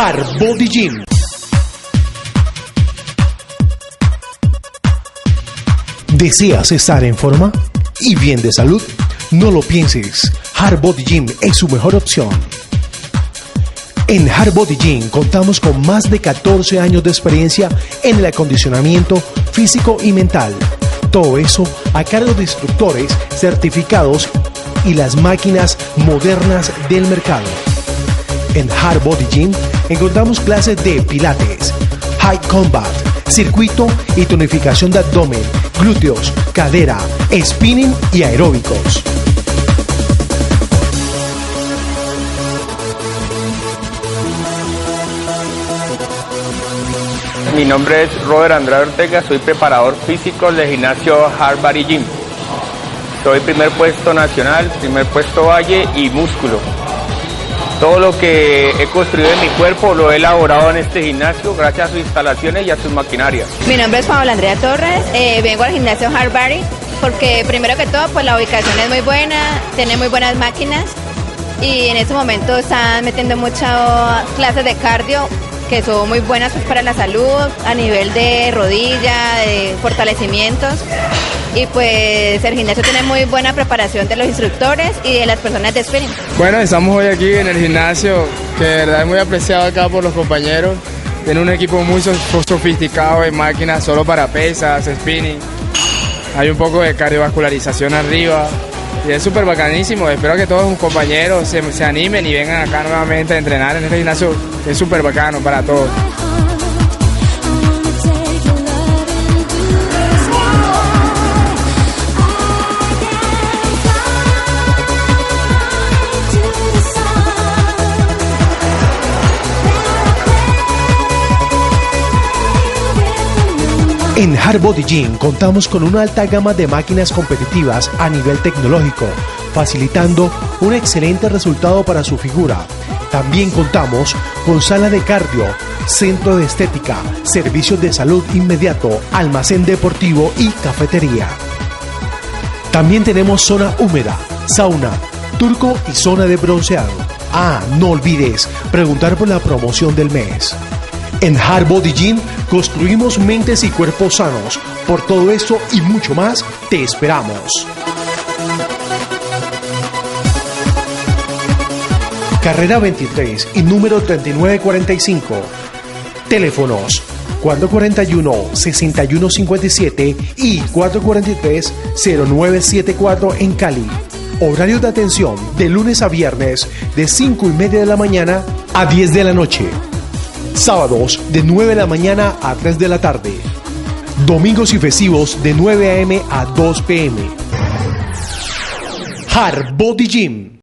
Hard Body Gym. ¿Deseas estar en forma y bien de salud? No lo pienses, Hard Body Gym es su mejor opción. En Hard Body Gym contamos con más de 14 años de experiencia en el acondicionamiento físico y mental. Todo eso a cargo de instructores certificados y las máquinas modernas del mercado. En Hard Body Gym encontramos clases de pilates, high combat, circuito y tonificación de abdomen, glúteos, cadera, spinning y aeróbicos. Mi nombre es Robert Andrade Ortega, soy preparador físico del gimnasio Hard Body Gym. Soy primer puesto nacional, primer puesto valle y músculo. Todo lo que he construido en mi cuerpo lo he elaborado en este gimnasio gracias a sus instalaciones y a sus maquinarias. Mi nombre es Paola Andrea Torres, vengo al gimnasio Hard Body porque primero que todo pues la ubicación es muy buena, tiene muy buenas máquinas y en este momento están metiendo muchas clases de cardio que son muy buenas pues, para la salud a nivel de rodilla, de fortalecimientos. Y pues el gimnasio tiene muy buena preparación de los instructores y de las personas de spinning. Bueno, estamos hoy aquí en el gimnasio, que de verdad es muy apreciado acá por los compañeros. Tiene un equipo muy sofisticado en máquinas solo para pesas, spinning. Hay un poco de cardiovascularización arriba y es súper bacanísimo. Espero que todos los compañeros se animen y vengan acá nuevamente a entrenar en este gimnasio. Es súper bacano para todos. En Hard Body Gym contamos con una alta gama de máquinas competitivas a nivel tecnológico, facilitando un excelente resultado para su figura. También contamos con sala de cardio, centro de estética, servicios de salud inmediato, almacén deportivo y cafetería. También tenemos zona húmeda, sauna, turco y zona de bronceado. No olvides preguntar por la promoción del mes. En Hard Body Gym construimos mentes y cuerpos sanos. Por todo esto y mucho más, te esperamos. Carrera 23 y número 3945. Teléfonos 441-6157 y 443-0974 en Cali. Horario de atención de lunes a viernes de 5:30 de la mañana a 10 de la noche. Sábados de 9 de la mañana a 3 de la tarde. Domingos y festivos de 9 a.m. a 2 p.m. Hard Body Gym.